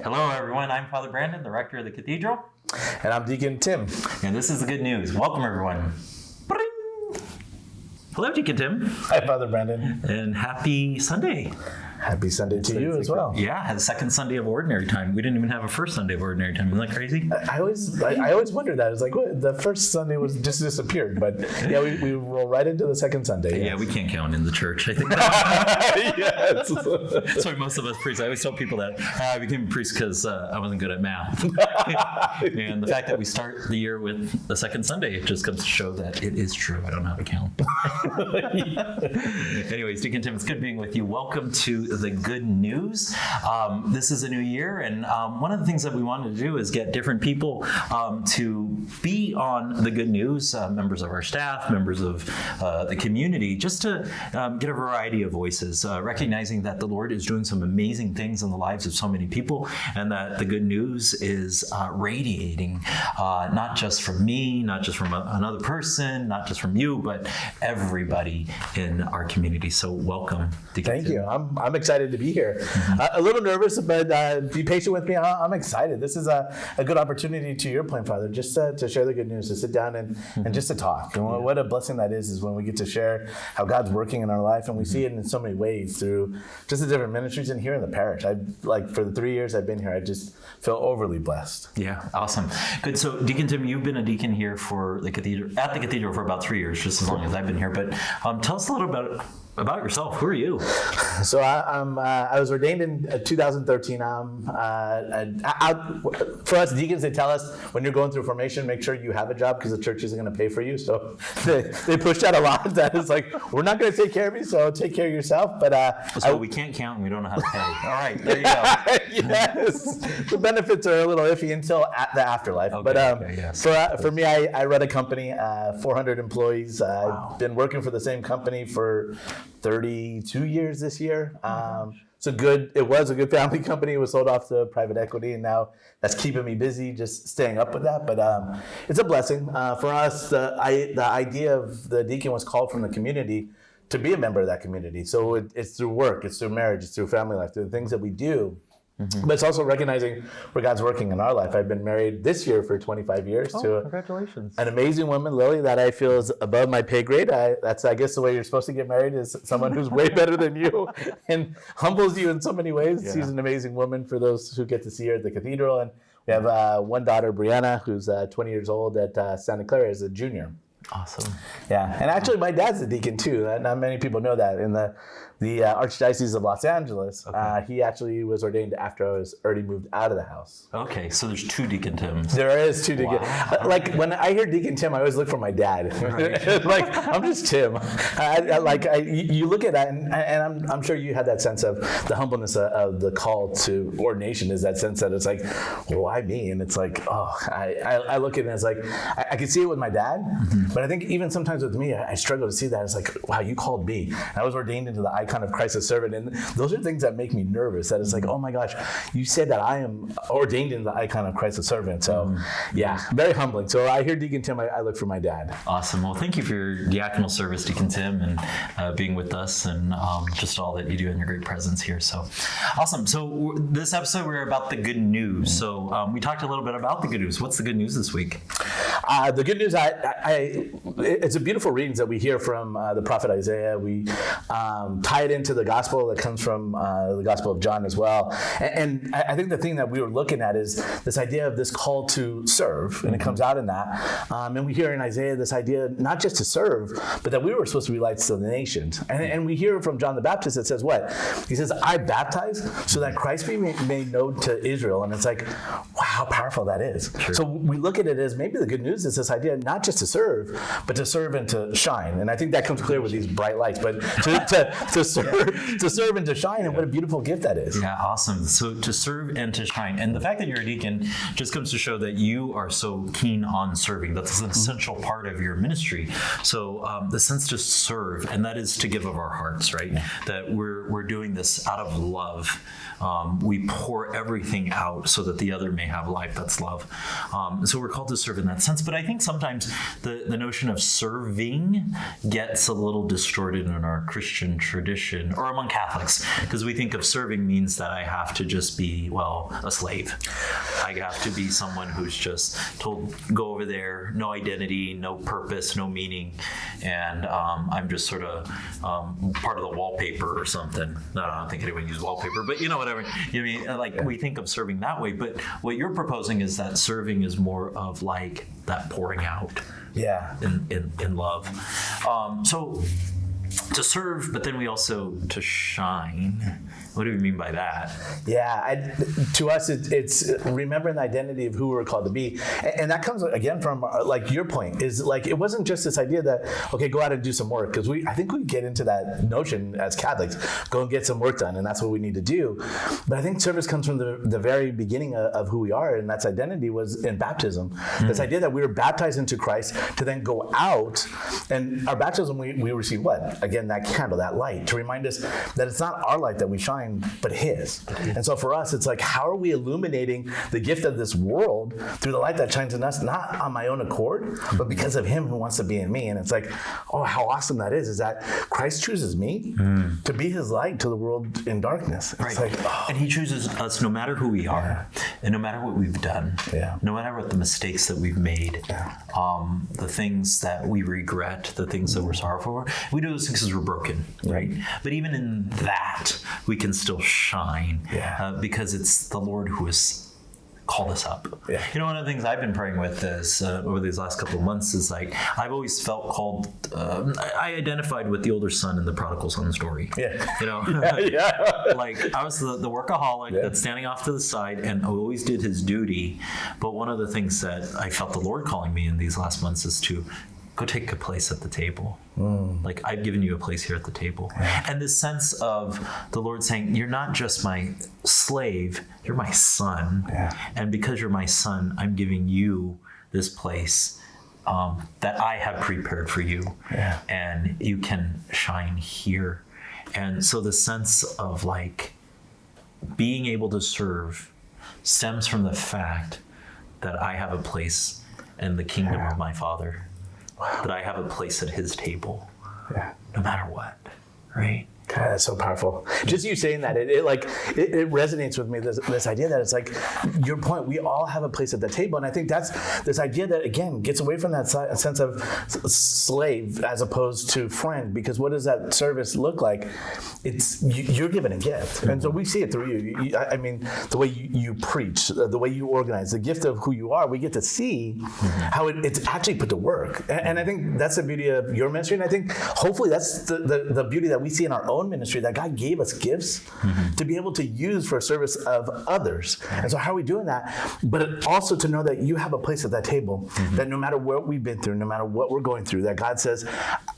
Hello, everyone. I'm Father Brandon, the rector of the Cathedral. And I'm Deacon Tim. And this is the good news. Welcome, everyone. Hello, Deacon Tim. Hi, Father Brandon. And happy Sunday. Happy Sunday to you as well. Yeah, the second Sunday of Ordinary Time. We didn't even have a first Sunday of Ordinary Time. Isn't that crazy? I always wondered that. It's like, what? The first Sunday was just disappeared. But yeah, we roll right into the second Sunday. Yes. Yeah, we can't count in the church, I think. Yes. That's why most of us priests, I always tell people that I became a priest because I wasn't good at math. And the fact that we start the year with the second Sunday, it just comes to show that it is true. I don't know how to count. Anyways, Deacon Tim, it's good being with you. Welcome to the good news. This is a new year, and one of the things that we wanted to do is get different people to be on the good news, members of our staff, members of the community, just to get a variety of voices, recognizing that the Lord is doing some amazing things in the lives of so many people, and that the good news is radiating, not just from me, not just from another person, not just from you, but everybody in our community. So welcome. Thank you. I'm excited to be here. A little nervous, but be patient with me. I'm excited. This is a good opportunity, to your point, Father, just to share the good news, to sit down and just to talk. And what a blessing that is when we get to share how God's working in our life, and we see it in so many ways through just the different ministries and here in the parish. For the 3 years I've been here, I just feel overly blessed. Yeah, awesome. Good. So, Deacon Tim, you've been a deacon here for the cathedral, at the cathedral for about 3 years, just as long as I've been here. But tell us a little bit about yourself. Who are you? So I was ordained in 2013. For us deacons, they tell us when you're going through formation, make sure you have a job because the church isn't going to pay for you. So they push that a lot. That is like, we're not going to take care of you, so take care of yourself. But so we can't count and we don't know how to pay. All right, there you go. Yes, the benefits are a little iffy until the afterlife. Okay, but for me, I run a company, 400 employees. I've been working for the same company for 32 years this year. It was a good family company. It was sold off to private equity, and now that's keeping me busy, just staying up with that. But it's a blessing. For us, the idea of the deacon was called from the community to be a member of that community. So it's through work, it's through marriage, it's through family life, through the things that we do. But it's also recognizing where God's working in our life. I've been married this year for 25 years to congratulations. An amazing woman, Lily, that I feel is above my pay grade. That's, I guess, the way you're supposed to get married, is someone who's way better than you and humbles you in so many ways. Yeah. She's an amazing woman for those who get to see her at the cathedral. And we have one daughter, Brianna, who's 20 years old at Santa Clara as a junior. Awesome. Yeah, and actually my dad's a deacon too. Not many people know that. In the Archdiocese of Los Angeles, he actually was ordained after I was already moved out of the house. Okay, so there's two Deacon Tims. There is two Deacon. Wow. Like when I hear Deacon Tim, I always look for my dad. Right. Like, I'm just Tim. You look at that, and I'm sure you had that sense of the humbleness of the call to ordination. Is that sense that it's like, well, why me? And it's like, I look at it as like, I can see it with my dad. But I think even sometimes with me, I struggle to see that. It's like, wow, you called me. I was ordained into the icon of Christ as servant. And those are things that make me nervous. That it's like, oh my gosh, you said that I am ordained in the icon of Christ as servant. So yeah, very humbling. So I hear Deacon Tim, I look for my dad. Awesome. Well, thank you for your diaconal service, Deacon Tim, and being with us, and just all that you do and your great presence here. So awesome. So this episode, we're about the good news. So we talked a little bit about the good news. What's the good news this week? The good news, it's a beautiful readings that we hear from the prophet Isaiah. We tie it into the gospel that comes from the Gospel of John as well. And I think the thing that we were looking at is this idea of this call to serve, and it comes out in that. And we hear in Isaiah this idea not just to serve, but that we were supposed to be lights to the nations. And we hear from John the Baptist that says what? He says, I baptize so that Christ be made known to Israel. And it's like, wow, how powerful that is. Sure. So we look at it as maybe the good news is this idea not just to serve, but to serve and to shine. And I think that comes clear with these bright lights, but to serve and to shine, and what a beautiful gift that is. Yeah, awesome. So to serve and to shine. And the fact that you're a deacon just comes to show that you are so keen on serving. That's an essential part of your ministry. So the sense to serve, and that is to give of our hearts, right? That we're doing this out of love we pour everything out so that the other may have life. That's love. And so we're called to serve in that sense. But I think sometimes the notion of serving gets a little distorted in our Christian tradition, or among Catholics, because we think of serving means that I have to just be, a slave. I have to be someone who's just told, go over there, no identity, no purpose, no meaning, and I'm just sort of part of the wallpaper or something. No, I don't think anyone uses wallpaper, but whatever. We think of serving that way, but what you're proposing is that serving is more of like that pouring out in love. So to serve, but then we also to shine. What do we mean by that? Yeah, to us, it's remembering the identity of who we're called to be. And that comes, again, from, like, your point, is, like, it wasn't just this idea that, okay, go out and do some work. Because I think we get into that notion as Catholics, go and get some work done, and that's what we need to do. But I think service comes from the very beginning of who we are, and that's identity was in baptism. Mm-hmm. This idea that we were baptized into Christ to then go out, and our baptism, we receive what? Again, that candle, that light, to remind us that it's not our light that we shine, but His. And so for us, it's like, how are we illuminating the gift of this world through the light that shines in us, not on my own accord, but because of Him who wants to be in me? And it's like, oh, how awesome that is that Christ chooses me to be His light to the world in darkness. It's like, and He chooses us no matter who we are, and no matter what we've done, no matter what the mistakes that we've made, the things that we regret, the things that we're sorrowful for. We do those things because we're broken, right? But even in that, we can still shine because it's the Lord who has called us up. One of the things I've been praying with is over these last couple of months is, like, I've always felt called, I identified with the older son in the prodigal son story. Like, I was the workaholic that's standing off to the side and always did his duty. But one of the things that I felt the Lord calling me in these last months is to go take a place at the table. Like, I've given you a place here at the table. And this sense of the Lord saying, you're not just my slave, you're my son. And because you're my son, I'm giving you this place that I have prepared for you. And you can shine here. And so the sense of, like, being able to serve stems from the fact that I have a place in the kingdom of my Father. That I have a place at His table, no matter what, right? God, that's so powerful. Just you saying that, it resonates with me, this idea that it's like, your point, we all have a place at the table. And I think that's this idea that, again, gets away from that sense of slave as opposed to friend, because what does that service look like? It's you're given a gift. And so we see it through you. I mean, the way you preach, the way you organize, the gift of who you are, we get to see how it's actually put to work. And I think that's the beauty of your ministry. And I think hopefully that's the beauty that we see in our own ministry, that God gave us gifts to be able to use for service of others. And so how are we doing that? But also to know that you have a place at that table, that no matter what we've been through, no matter what we're going through, that God says,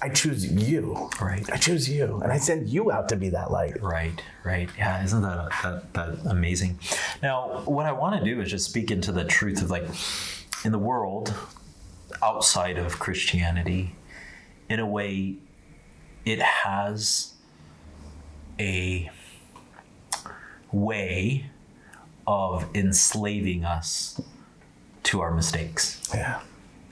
I choose you. Right. I choose you. And I send you out to be that light. Right. Yeah, isn't that amazing? Now, what I want to do is just speak into the truth of, like, in the world outside of Christianity, in a way, it has a way of enslaving us to our mistakes.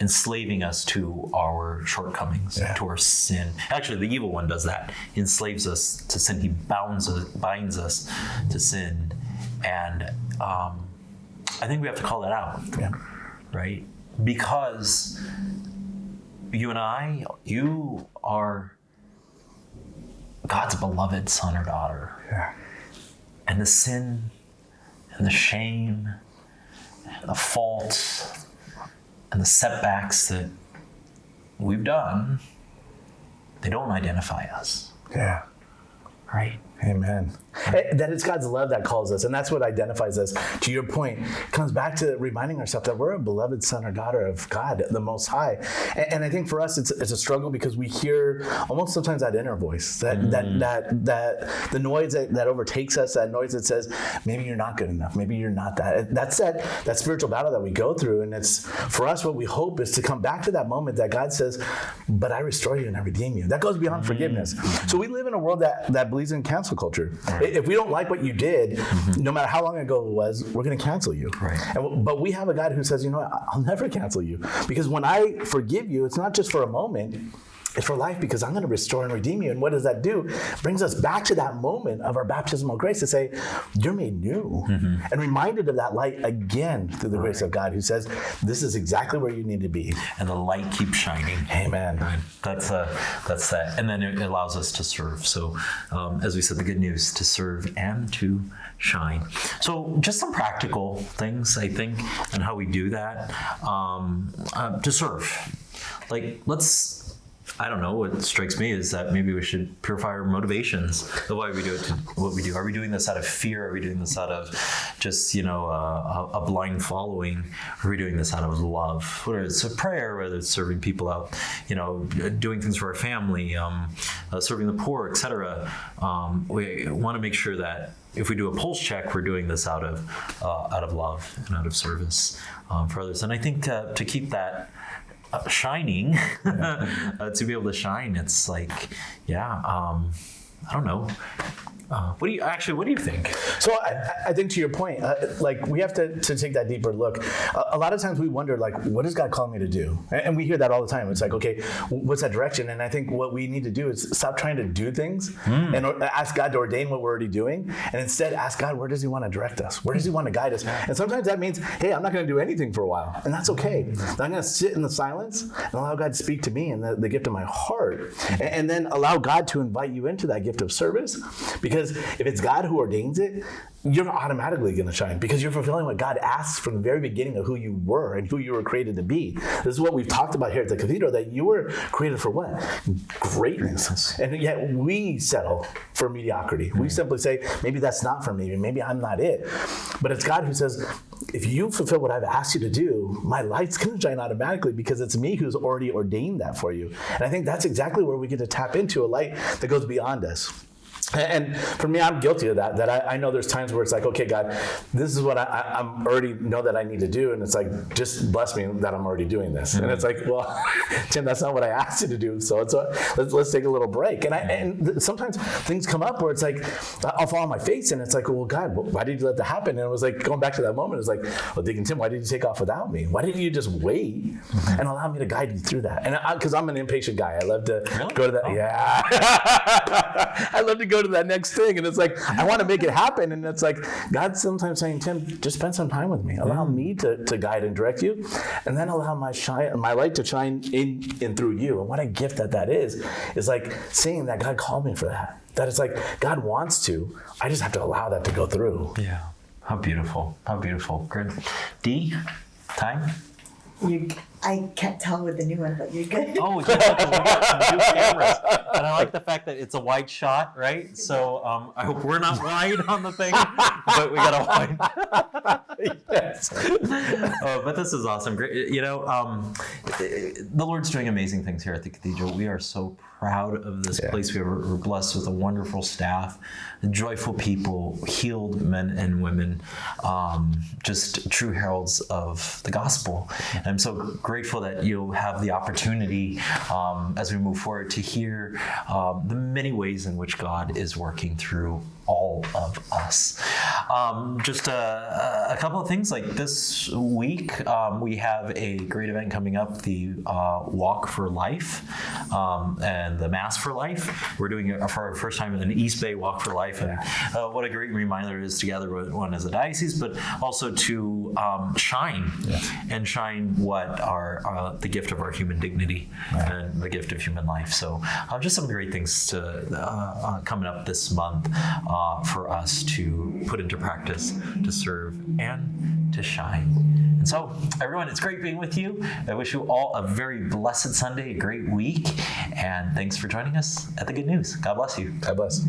Enslaving us to our shortcomings, to our sin. Actually, the evil one does that. He enslaves us to sin. He binds us to sin. And I think we have to call that out, right? Because you are God's beloved son or daughter. And the sin and the shame and the faults and the setbacks that we've done, they don't identify us. Right? Amen. That it's God's love that calls us, and that's what identifies us. To your point, it comes back to reminding ourselves that we're a beloved son or daughter of God, the Most High. And I think for us, it's a struggle because we hear almost sometimes that inner voice, that the noise that overtakes us, that noise that says, maybe you're not good enough, maybe you're not that. That's that spiritual battle that we go through, and it's for us what we hope is to come back to that moment that God says, but I restore you and I redeem you. That goes beyond forgiveness. So we live in a world that believes in cancel gospel culture. If we don't like what you did, no matter how long ago it was, we're going to cancel you. Right. But we have a God who says, you know what, I'll never cancel you. Because when I forgive you, it's not just for a moment. It's for life, because I'm going to restore and redeem you. And what does that do? It brings us back to that moment of our baptismal grace to say, you're made new. And reminded of that light again through the grace of God, who says, this is exactly where you need to be. And the light keeps shining. Amen. Right. That's that. And then it allows us to serve. So as we said, the good news, to serve and to shine. So just some practical things, I think, and how we do that. To serve. Like, I don't know, what strikes me is that maybe we should purify our motivations of why we do it, what we do. Are we doing this out of fear? Are we doing this out of just, a blind following? Are we doing this out of love? Whether it's a prayer, whether it's serving people out, doing things for our family, serving the poor, etc. We want to make sure that if we do a pulse check, we're doing this out of love and out of service for others. And I think to keep that shining, to be able to shine, it's like, I don't know. What do you think? So I think to your point, we have to take that deeper look. A lot of times we wonder, what does God call me to do? And we hear that all the time. It's like, okay, what's that direction? And I think what we need to do is stop trying to do things and ask God to ordain what we're already doing, and instead ask God, where does he want to direct us? Where does he want to guide us? And sometimes that means, hey, I'm not going to do anything for a while, and that's okay. I'm going to sit in the silence and allow God to speak to me in the gift of my heart, and then allow God to invite you into that gift of service, because if it's God who ordains it, you're automatically going to shine, because you're fulfilling what God asks from the very beginning of who you were and who you were created to be. This is what we've talked about here at the Cathedral, that you were created for what? Greatness. And yet we settle for mediocrity. We simply say, maybe that's not for me, maybe I'm not it. But it's God who says, if you fulfill what I've asked you to do, my light's going to shine automatically, because it's me who's already ordained that for you. And I think that's exactly where we get to tap into a light that goes beyond us. And for me, I'm guilty of that I know there's times where it's like, okay, God, this is what I'm already know that I need to do. And it's like, just bless me that I'm already doing this. And it's like, well, Tim, that's not what I asked you to do. So let's take a little break. And sometimes things come up where it's like, I'll fall on my face, and it's like, well, God, why did you let that happen? And it was like, going back to that moment, it was like, well, Deacon Tim, why did you take off without me? Why didn't you just wait and allow me to guide you through that? And because I'm an impatient guy, I love to go to that. Oh. Yeah. I love to go to that next thing, and it's like, I want to make it happen, and it's like God's sometimes saying, Tim, just spend some time with me, allow me to guide and direct you, and then allow my light to shine in and through you. And what a gift that is like seeing that God called me for that it's like God wants to, I just have to allow that to go through. Yeah. How beautiful Good. D, time. I can't tell with the new one, but you're good. Oh, we got some new cameras. And I like the fact that it's a wide shot, right? So I hope we're not wide on the thing, but we got a wide. Yes. But this is awesome. Great. The Lord's doing amazing things here at the Cathedral. We are so proud of this place. We're blessed with a wonderful staff, joyful people, healed men and women, just true heralds of the gospel. And I'm so grateful that you'll have the opportunity as we move forward to hear the many ways in which God is working through all of us. Just a couple of things, like this week, we have a great event coming up, the Walk for Life and the Mass for Life. We're doing it for our first time in an East Bay Walk for Life. And what a great reminder it is to gather one as a diocese, but also to shine and shine what are the gift of our human dignity and the gift of human life. So just some great things to coming up this month for us to put into practice, to serve and to shine. And so, everyone, it's great being with you. I wish you all a very blessed Sunday, a great week, and thanks for joining us at The Good News. God bless you. God bless.